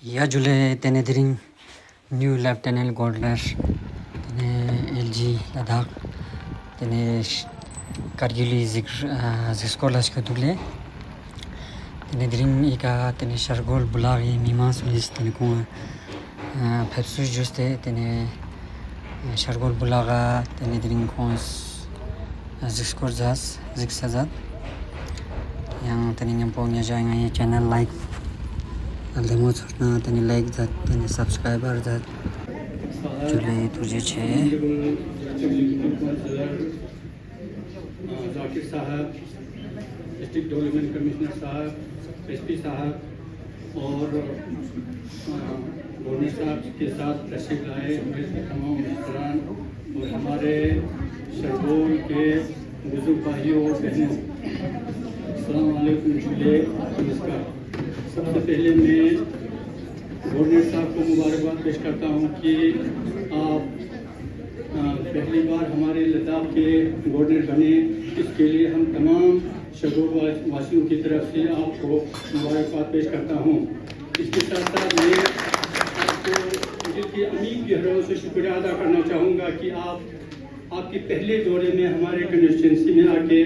Ya jule tene dring new lieutenant Godler tene LG Ladakh tene Kargili zikskolas ka dule tene dring ika tene Shargol bulagi mima sulis tene ko pepsu juste tene Shargol bulaga tene dring kons zikskorzas ziksazat yang tene nyampo nya jaya channel like Aldemo छोड़ना तने like जात तने subscriber जात जुले तुझे छे जाकिर साहब, district development commissioner साहब, एसपी साहब और गवर्नर साहब के साथ तशरीफ लाए मेरे तमाम अफसरान और हमारे शहडोल के बुजुर्ग भाइयों और बहनों, अस्सलाम वालेकुम, जुले नमस्कार। सबसे पहले मैं गवर्नर साहब को मुबारकबाद पेश करता हूँ कि आप पहली बार हमारे लद्दाख के गवर्नर बने। इसके लिए हम तमाम शहडोल वासियों की तरफ से आपको मुबारकबाद पेश करता हूँ। इसके साथ साथ मैं आपको दिल की अमीर गहराइयों से शुक्रिया अदा करना चाहूँगा कि आपके पहले दौरे में हमारे कंस्टिट्यूंसी में आके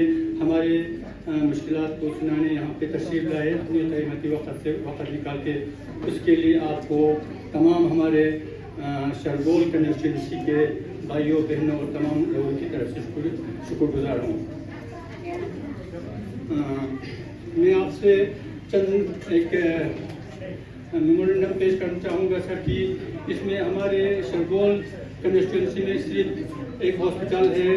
हमारे मुश्किलात को सुनाने यहाँ पे तशरीफ लाए, अपने कीमती वक्त निकाल के। उसके लिए आपको तमाम हमारे शहडोल कंस्टिट्यूंसी के भाइयों बहनों और तमाम लोगों की तरफ से शुक्रगुजार हूँ। मैं आपसे चंद एक मेमोरेंडम पेश करना चाहूँगा सर कि इसमें हमारे शहडोल कंस्टिट्यूंसी में सिर्फ एक हॉस्पिटल है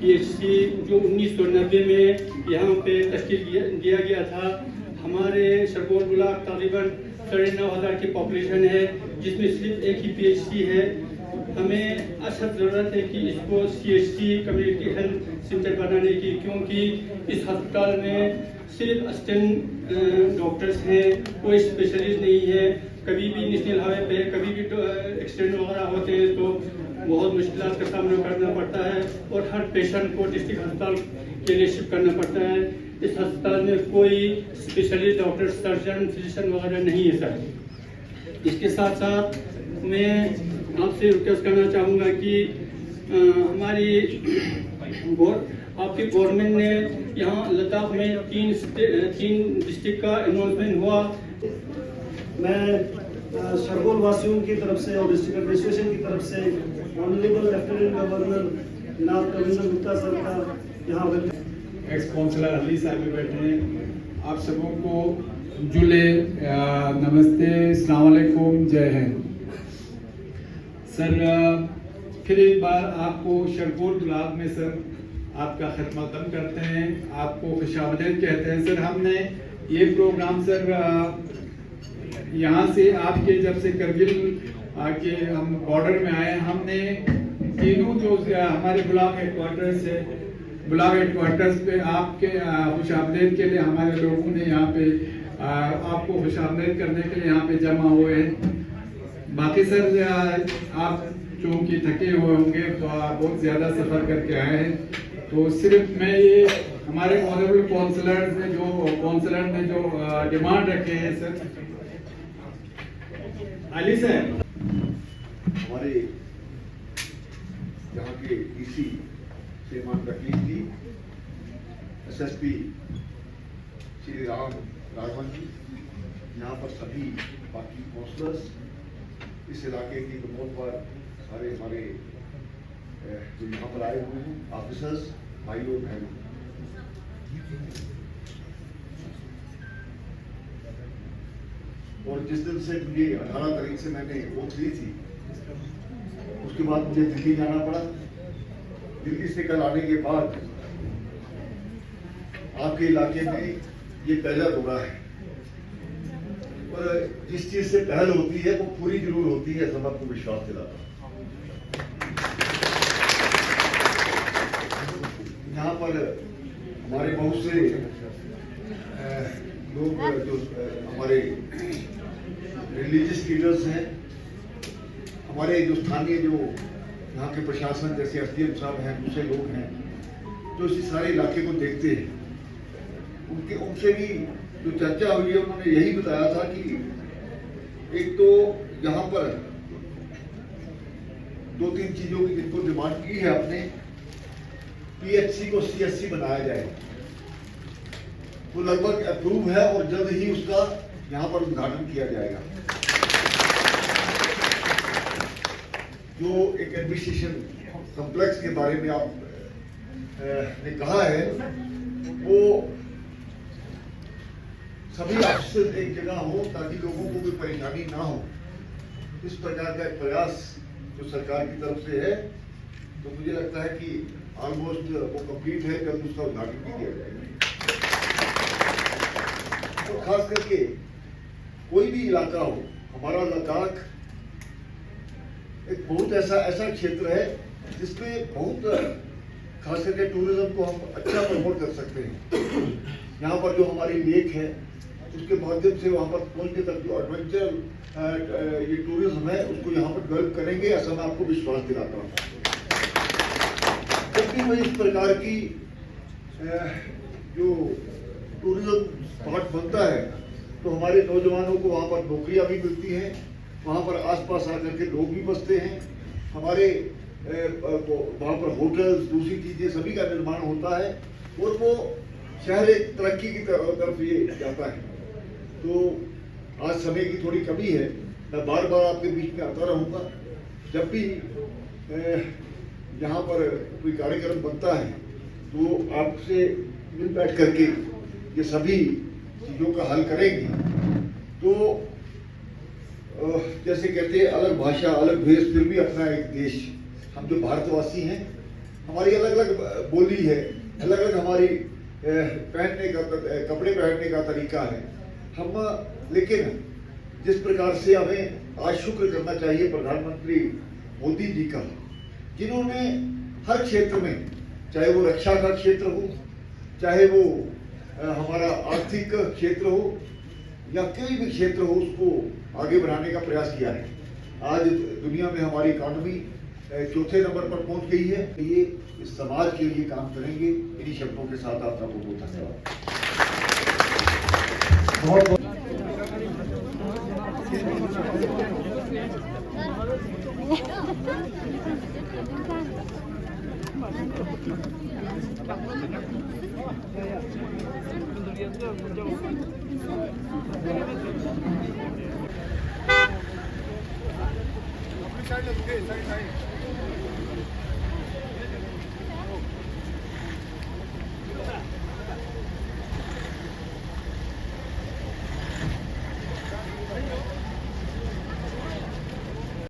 PHC जो 1990 में यहाँ पे तश्कील दिया गया था। हमारे शहडोल ब्लॉक तकरीबन 9,500 की पॉपुलेशन है जिसमें सिर्फ एक ही PHC है। हमें अशद ज़रूरत है कि इसको CHC कम्युनिटी हेल्थ सेंटर बनाने की, क्योंकि इस अस्पताल में सिर्फ असिस्टेंट डॉक्टर्स हैं, कोई स्पेशलिस्ट नहीं है। कभी भी नेशनल हाईवे पे कभी भी एक्सीडेंट वगैरह होते हैं तो बहुत मुश्किलात का सामना करना पड़ता है और हर पेशेंट को डिस्ट्रिक्ट अस्पताल के लिए शिफ्ट करना पड़ता है। इस अस्पताल में कोई स्पेशलिस्ट डॉक्टर, सर्जन, फिजिशियन वगैरह नहीं है सर। इसके साथ साथ मैं आपसे रिक्वेस्ट करना चाहूँगा कि हमारी आपकी गवर्नमेंट ने यहाँ लद्दाख में तीन डिस्ट्रिक्ट का अनाउंसमेंट हुआ। मैं शहडोल वासियों की तरफ से और डिस्ट्रिक्ट एडमिनिस्ट्रेशन की तरफ से ऑनरेबल लेफ्टिनेंट गवर्नर जनाब रविंद्र गुप्ता सर का यहाँ एक्स काउंसलर अली साहब भी बैठे हैं। आप सबों को जुले नमस्ते, अस्सलाम वालेकुम, जय हिंद। सर फिर एक बार आपको शहडोल ब्लॉक में सर आपका खिदमतम करते हैं, आपको खुशामदीद कहते हैं। सर हमने ये प्रोग्राम सर यहाँ से आपके जब से करगिल आके हम बॉर्डर में आए, हमने तीनों जो हमारे ब्लॉक हेडक्वार्टर्स है, ब्लॉक हेडक्वार्टर्स पे आपके खुशामदीद के लिए हमारे लोगों ने यहाँ पे आपको खुशामदीद करने के लिए यहाँ पे जमा हुए हैं। बाकी सर आप चूँकि थके हुए होंगे तो बहुत ज़्यादा सफ़र करके आए हैं, तो सिर्फ मैं ये हमारे ऑनरेबल काउंसलर ने जो डिमांड रखे हैं सर अली सर, हमारे यहाँ के DC श्रीमान वकील जी, SSP श्री राघवन जी, यहाँ पर सभी बाकी काउंसलर्स, इस इलाके की बहुत बार सारे हमारे जो यहाँ पर आए हुए हैं ऑफिसर्स, भाइयों और बहनों, और जिस दिन से मुझे 18 तारीख से मैंने वोट ली थी, उसके बाद मुझे दिल्ली जाना पड़ा। दिल्ली से कल आने के बाद आपके इलाके में ये पहला दौरा है, और जिस चीज से पहल होती है वो पूरी जरूर होती है, सब आपको विश्वास दिलाता हूं। यहाँ पर हमारे बहुत से लोग जो हमारे रिलीजियस लीडर्स हैं, हमारे जो स्थानीय जो यहाँ के प्रशासन जैसे SDM साहब हैं, दूसरे लोग हैं जो इस सारे इलाके को देखते हैं, उनसे भी जो चर्चा हुई है उन्होंने यही बताया था कि एक तो यहाँ पर 2-3 चीजों की जिनको डिमांड की है आपने, PHC को CSC बनाया जाए, वो लगभग अप्रूव है और जल्द ही उसका यहाँ पर उद्घाटन किया जाएगा। जो एक एडमिनिस्ट्रेशन कॉम्प्लेक्स के बारे में आप ने कहा है, वो सभी ऑफिसर एक जगह हो ताकि लोगों को कोई परेशानी ना हो। इस प्रकार का एक प्रयास जो सरकार की तरफ से है, तो मुझे लगता है कि ऑलमोस्ट वो कंप्लीट है, कल उसका उद्घाटन भी किया जाएगा। तो खास करके कोई भी इलाका हो, हमारा लद्दाख एक बहुत ऐसा क्षेत्र है जिसमें बहुत खास करके टूरिज्म को हम अच्छा प्रमोट कर सकते हैं। यहाँ पर जो हमारी लेक है उसके माध्यम से वहाँ पर पहुँचने तक जो एडवेंचर ये टूरिज्म है उसको यहाँ पर डेवलप करेंगे, ऐसा मैं आपको विश्वास दिलाता हूँ। जब भी कोई इस प्रकार की जो टूरिज्म स्पॉट बनता है तो हमारे नौजवानों को वहाँ पर नौकरियाँ भी मिलती हैं, वहाँ पर आसपास आकर के लोग भी बसते हैं, हमारे वहाँ पर होटल्स, दूसरी चीजें सभी का निर्माण होता है और वो शहर एक तरक्की की तरफ ये जाता है। तो आज समय की थोड़ी कमी है, मैं बार बार आपके बीच में आता रहूँगा। जब भी यहाँ पर कोई कार्यक्रम बनता है तो आपसे मिल बैठ करके ये सभी चीज़ों का हल करेंगे। तो जैसे कहते हैं अलग भाषा अलग भेष फिर भी अपना एक देश। हम जो भारतवासी हैं, हमारी अलग अलग बोली है, अलग अलग हमारी पहनने का कपड़े पहनने का तरीका है। हम लेकिन जिस प्रकार से हमें आज शुक्र करना चाहिए प्रधानमंत्री मोदी जी का, जिन्होंने हर क्षेत्र में, चाहे वो रक्षा का क्षेत्र हो, चाहे वो हमारा आर्थिक क्षेत्र हो या कोई भी क्षेत्र हो, उसको आगे बढ़ाने का प्रयास किया है। आज दुनिया में हमारी इकॉनमी चौथे नंबर पर पहुंच गई है। ये इस समाज के लिए काम करेंगे। इन्हीं शब्दों के साथ आपका बहुत बहुत धन्यवाद। साइड